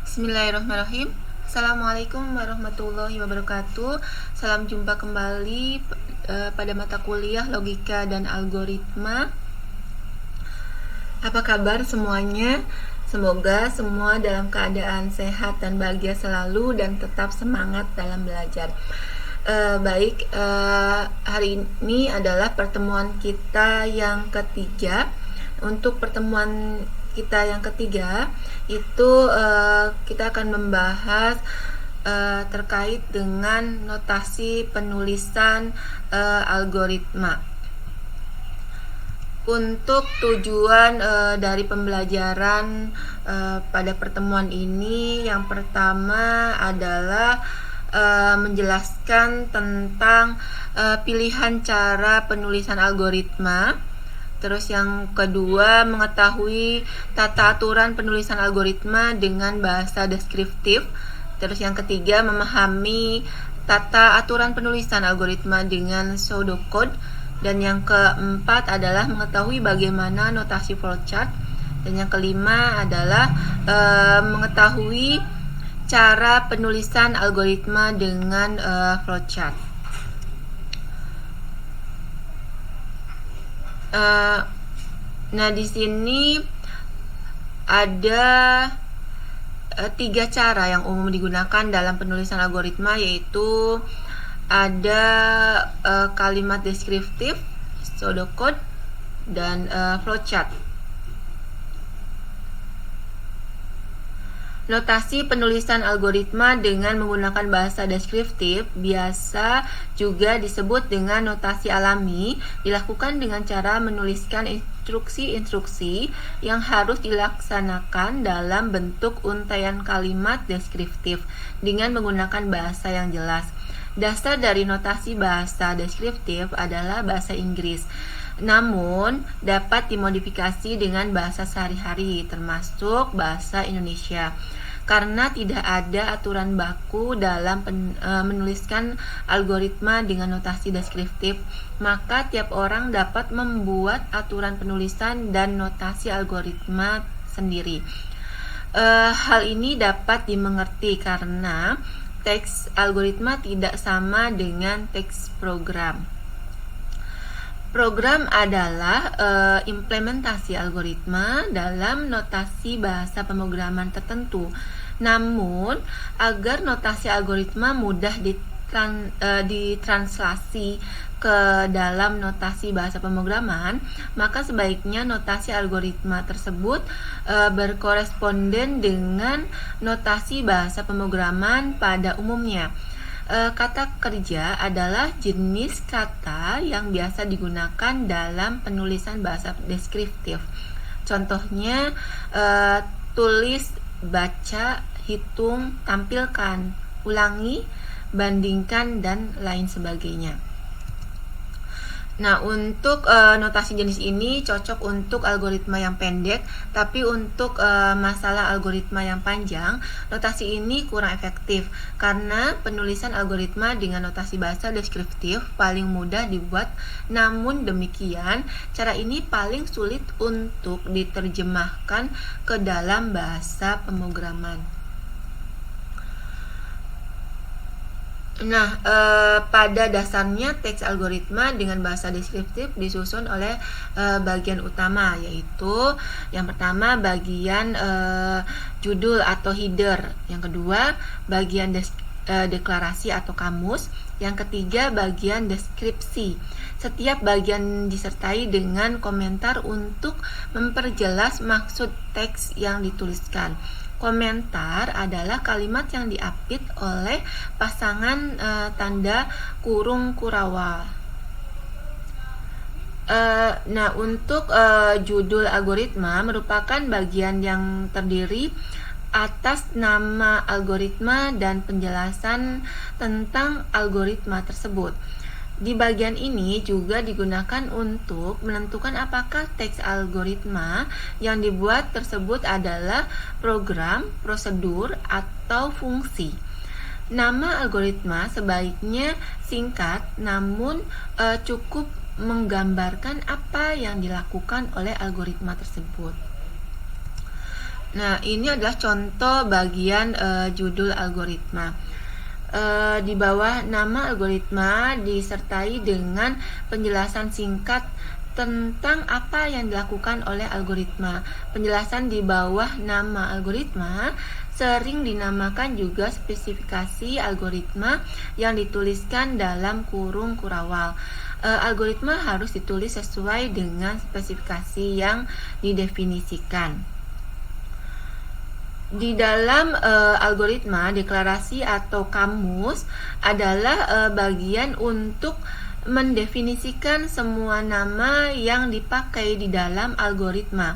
Bismillahirrahmanirrahim. Assalamualaikum warahmatullahi wabarakatuh. Salam jumpa kembali pada mata kuliah logika dan algoritma. Apa kabar semuanya? Semoga semua dalam keadaan sehat dan bahagia selalu dan tetap semangat dalam belajar. Hari ini adalah pertemuan kita yang ketiga. Untuk pertemuan kita yang ketiga itu kita akan membahas terkait dengan notasi penulisan algoritma. Untuk tujuan dari pembelajaran pada pertemuan ini, yang pertama adalah menjelaskan tentang pilihan cara penulisan algoritma. Terus yang kedua, mengetahui tata aturan penulisan algoritma dengan bahasa deskriptif. Terus yang ketiga, memahami tata aturan penulisan algoritma dengan pseudocode. Dan yang keempat adalah mengetahui bagaimana notasi flowchart. Dan yang kelima adalah mengetahui cara penulisan algoritma dengan flowchart. Nah, di sini ada 3 cara yang umum digunakan dalam penulisan algoritma, yaitu ada kalimat deskriptif, pseudocode, dan flowchart. Notasi penulisan algoritma dengan menggunakan bahasa deskriptif, biasa juga disebut dengan notasi alami, dilakukan dengan cara menuliskan instruksi-instruksi yang harus dilaksanakan dalam bentuk untaian kalimat deskriptif dengan menggunakan bahasa yang jelas. Dasar dari notasi bahasa deskriptif adalah bahasa Inggris, namun dapat dimodifikasi dengan bahasa sehari-hari, termasuk bahasa Indonesia. Karena tidak ada aturan baku dalam menuliskan algoritma dengan notasi deskriptif, maka tiap orang dapat membuat aturan penulisan dan notasi algoritma sendiri. Hal ini dapat dimengerti karena teks algoritma tidak sama dengan teks program. Program adalah implementasi algoritma dalam notasi bahasa pemrograman tertentu. Namun, agar notasi algoritma mudah ditranslasi ke dalam notasi bahasa pemrograman, maka sebaiknya notasi algoritma tersebut berkoresponden dengan notasi bahasa pemrograman pada umumnya. Kata kerja adalah jenis kata yang biasa digunakan dalam penulisan bahasa deskriptif. Contohnya, tulis, baca, hitung, tampilkan, ulangi, bandingkan, dan lain sebagainya. Nah, untuk notasi jenis ini cocok untuk algoritma yang pendek, tapi untuk masalah algoritma yang panjang, notasi ini kurang efektif karena penulisan algoritma dengan notasi bahasa deskriptif paling mudah dibuat. Namun demikian, cara ini paling sulit untuk diterjemahkan ke dalam bahasa pemrograman. Nah, pada dasarnya teks algoritma dengan bahasa deskriptif disusun oleh bagian utama, yaitu yang pertama bagian judul atau header, yang kedua bagian deklarasi atau kamus, yang ketiga bagian deskripsi. Setiap bagian disertai dengan komentar untuk memperjelas maksud teks yang dituliskan. Komentar adalah kalimat yang diapit oleh pasangan tanda kurung kurawa. Nah, untuk judul algoritma merupakan bagian yang terdiri atas nama algoritma dan penjelasan tentang algoritma tersebut. Di bagian ini juga digunakan untuk menentukan apakah teks algoritma yang dibuat tersebut adalah program, prosedur, atau fungsi. Nama algoritma sebaiknya singkat, namun cukup menggambarkan apa yang dilakukan oleh algoritma tersebut. Nah, ini adalah contoh bagian judul algoritma. Di bawah nama algoritma disertai dengan penjelasan singkat tentang apa yang dilakukan oleh algoritma. Penjelasan di bawah nama algoritma sering dinamakan juga spesifikasi algoritma yang dituliskan dalam kurung kurawal. Algoritma harus ditulis sesuai dengan spesifikasi yang didefinisikan. Di dalam algoritma, deklarasi atau kamus adalah bagian untuk mendefinisikan semua nama yang dipakai di dalam algoritma.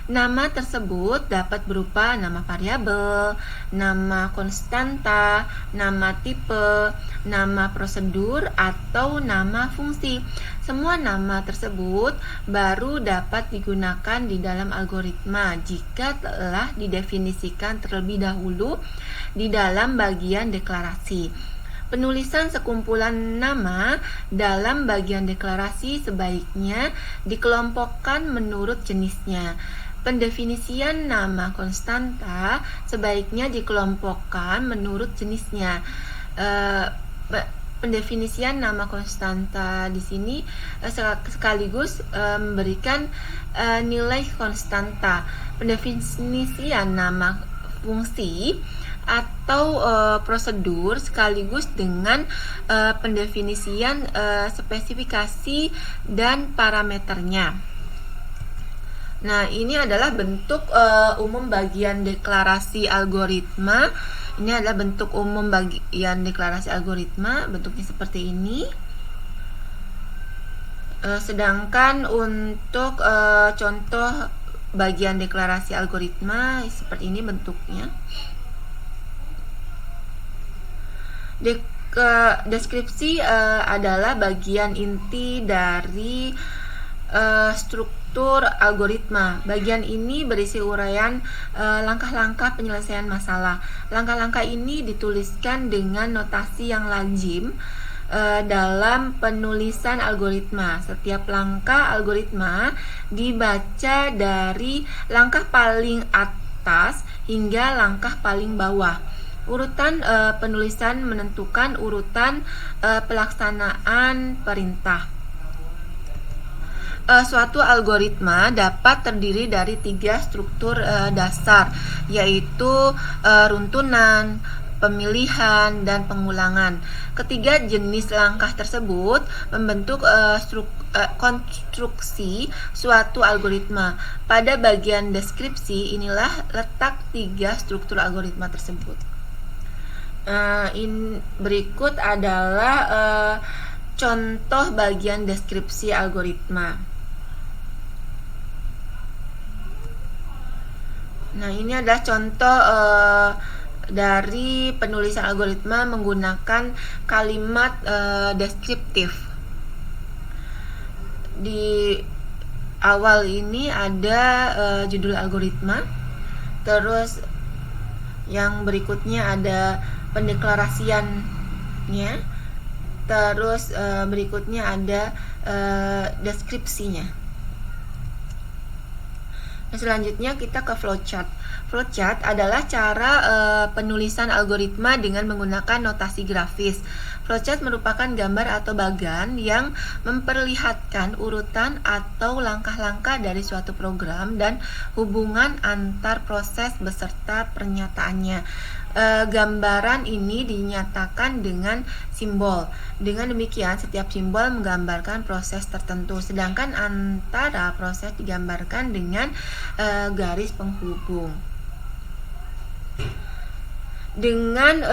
Nama tersebut dapat berupa nama variabel, nama konstanta, nama tipe, nama prosedur, atau nama fungsi. Semua nama tersebut baru dapat digunakan di dalam algoritma jika telah didefinisikan terlebih dahulu di dalam bagian deklarasi. Penulisan sekumpulan nama dalam bagian deklarasi sebaiknya dikelompokkan menurut jenisnya. Pendefinisian nama konstanta sebaiknya dikelompokkan menurut jenisnya. Pendefinisian nama konstanta di sini sekaligus memberikan nilai konstanta. Pendefinisian nama fungsi atau prosedur sekaligus dengan pendefinisian spesifikasi dan parameternya. Nah, ini adalah bentuk umum bagian deklarasi algoritma. Ini adalah bentuk umum bagian deklarasi algoritma, bentuknya seperti ini. Sedangkan untuk contoh bagian deklarasi algoritma seperti ini bentuknya. Deskripsi adalah bagian inti dari struktur algoritma. Bagian ini berisi uraian langkah-langkah penyelesaian masalah. Langkah-langkah ini dituliskan dengan notasi yang lazim dalam penulisan algoritma. Setiap langkah algoritma dibaca dari langkah paling atas hingga langkah paling bawah. Urutan penulisan menentukan urutan pelaksanaan perintah. Suatu algoritma dapat terdiri dari 3 struktur dasar, yaitu runtunan, pemilihan, dan pengulangan. Ketiga jenis langkah tersebut membentuk konstruksi suatu algoritma. Pada bagian deskripsi inilah letak 3 struktur algoritma tersebut. Berikut adalah contoh bagian deskripsi algoritma. Nah, ini adalah contoh dari penulisan algoritma menggunakan kalimat deskriptif. Di awal ini ada judul algoritma, terus yang berikutnya ada pendeklarasiannya, terus berikutnya ada deskripsinya. Selanjutnya kita ke flowchart. Flowchart adalah cara penulisan algoritma dengan menggunakan notasi grafis. Flowchart merupakan gambar atau bagan yang memperlihatkan urutan atau langkah-langkah dari suatu program dan hubungan antar proses beserta pernyataannya. Gambaran ini dinyatakan dengan simbol. Dengan demikian, setiap simbol menggambarkan proses tertentu, sedangkan antara proses digambarkan dengan garis penghubung. Dengan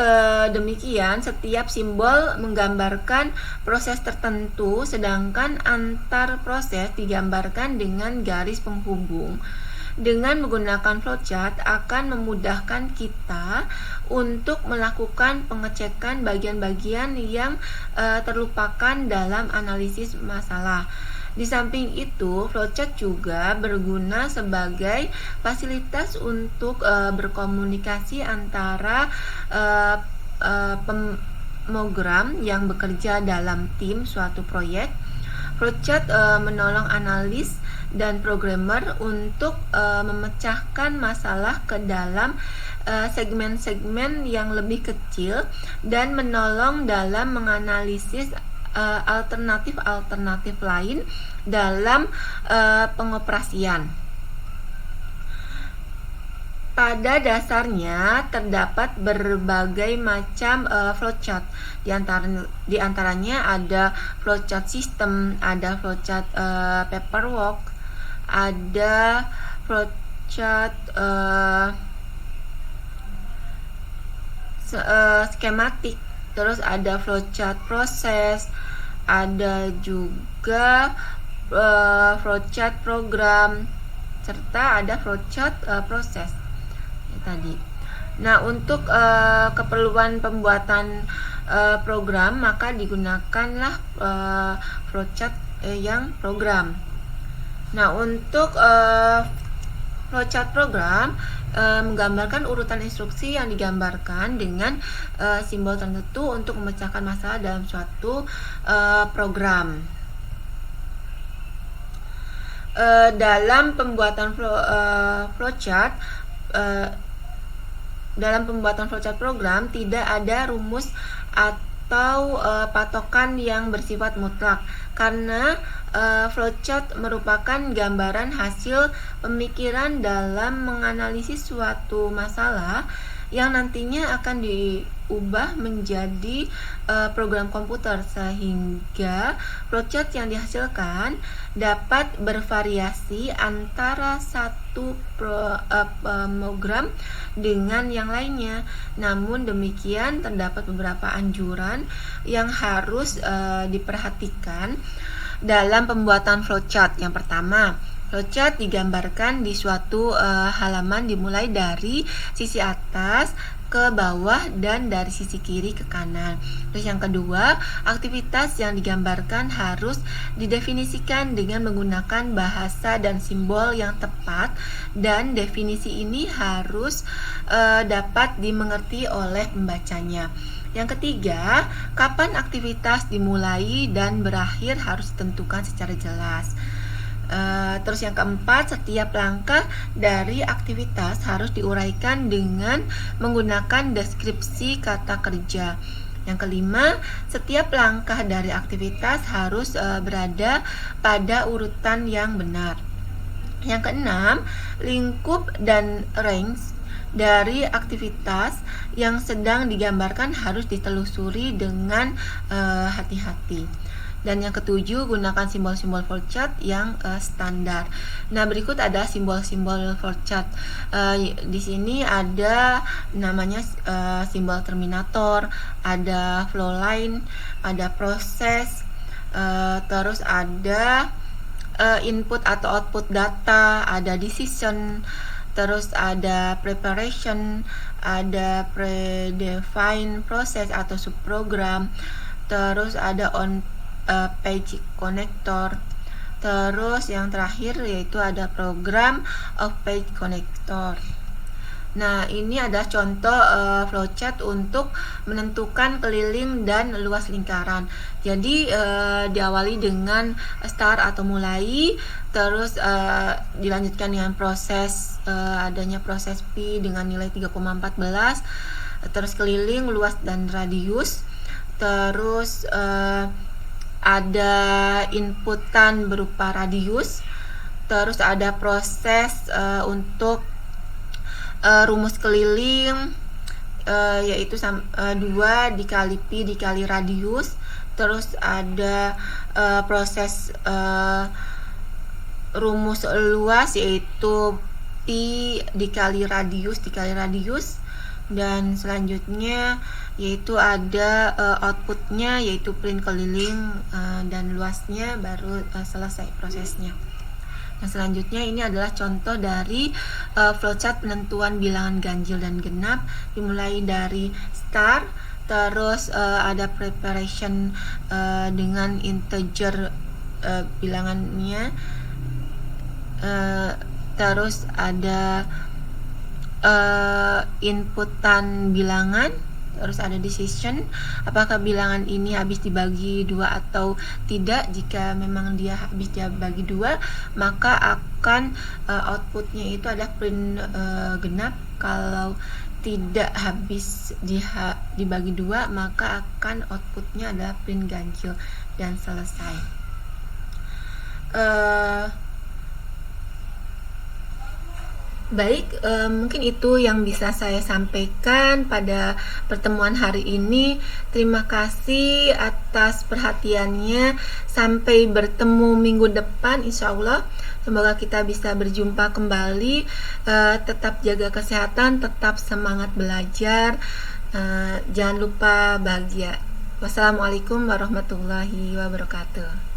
demikian, setiap simbol menggambarkan proses tertentu, sedangkan antar proses digambarkan dengan garis penghubung. Dengan menggunakan flowchart akan memudahkan kita untuk melakukan pengecekan bagian-bagian yang terlupakan dalam analisis masalah. Di samping itu, flowchart juga berguna sebagai fasilitas untuk berkomunikasi antara pemogram yang bekerja dalam tim suatu proyek. Flowchart menolong analis dan programmer untuk memecahkan masalah ke dalam segmen-segmen yang lebih kecil dan menolong dalam menganalisis alternatif-alternatif lain dalam pengoperasian. Pada dasarnya terdapat berbagai macam flowchart. Di antaranya ada flowchart system, ada flowchart paperwork, ada flowchart skematik, terus ada flowchart proses, ada juga flowchart program, serta ada flowchart proses tadi. Nah, untuk keperluan pembuatan program maka digunakanlah flowchart yang program. Nah, untuk flowchart program menggambarkan urutan instruksi yang digambarkan dengan simbol tertentu untuk memecahkan masalah dalam suatu program. Dalam pembuatan flowchart program tidak ada rumus atau patokan yang bersifat mutlak karena flowchart merupakan gambaran hasil pemikiran dalam menganalisis suatu masalah yang nantinya akan diubah menjadi program komputer, sehingga flowchart yang dihasilkan dapat bervariasi antara satu program dengan yang lainnya. Namun demikian, terdapat beberapa anjuran yang harus diperhatikan dalam pembuatan flowchart. Yang pertama, flowchart digambarkan di suatu halaman dimulai dari sisi atas ke bawah dan dari sisi kiri ke kanan. Terus yang kedua, aktivitas yang digambarkan harus didefinisikan dengan menggunakan bahasa dan simbol yang tepat, dan definisi ini harus dapat dimengerti oleh pembacanya. Yang ketiga, kapan aktivitas dimulai dan berakhir harus ditentukan secara jelas. Terus yang keempat, setiap langkah dari aktivitas harus diuraikan dengan menggunakan deskripsi kata kerja. Yang kelima, setiap langkah dari aktivitas harus berada pada urutan yang benar. Yang keenam, lingkup dan range dari aktivitas yang sedang digambarkan harus ditelusuri dengan hati-hati. Dan yang ketujuh, gunakan simbol-simbol flowchart yang standar. Nah, berikut ada simbol-simbol flowchart. Di sini ada namanya simbol terminator, ada flow line, ada proses, terus ada input atau output data, ada decision, terus ada preparation, ada predefined process atau subprogram, terus ada on page connector, terus yang terakhir yaitu ada program of page connector. Nah, ini adalah contoh flowchart untuk menentukan keliling dan luas lingkaran. Jadi diawali dengan start atau mulai, terus dilanjutkan dengan proses, adanya proses P dengan nilai 3,14, terus keliling, luas dan radius, terus ada inputan berupa radius, terus ada proses untuk rumus keliling, yaitu 2 dikali Pi dikali radius, terus ada proses rumus luas yaitu Pi dikali radius, dan selanjutnya yaitu ada outputnya yaitu print keliling dan luasnya, baru selesai prosesnya. Nah, selanjutnya ini adalah contoh dari flowchart penentuan bilangan ganjil dan genap, dimulai dari start, terus ada preparation dengan integer bilangannya, terus ada inputan bilangan, harus ada decision apakah bilangan ini habis dibagi 2 atau tidak. Jika memang dia habis dibagi 2, maka akan outputnya itu ada print genap. Kalau tidak habis dibagi 2, maka akan outputnya adalah print ganjil dan selesai. Baik, mungkin itu yang bisa saya sampaikan pada pertemuan hari ini. Terima kasih atas perhatiannya. Sampai bertemu minggu depan, insya Allah. Semoga kita bisa berjumpa kembali. Tetap jaga kesehatan, tetap semangat belajar. Jangan lupa bahagia. Wassalamualaikum warahmatullahi wabarakatuh.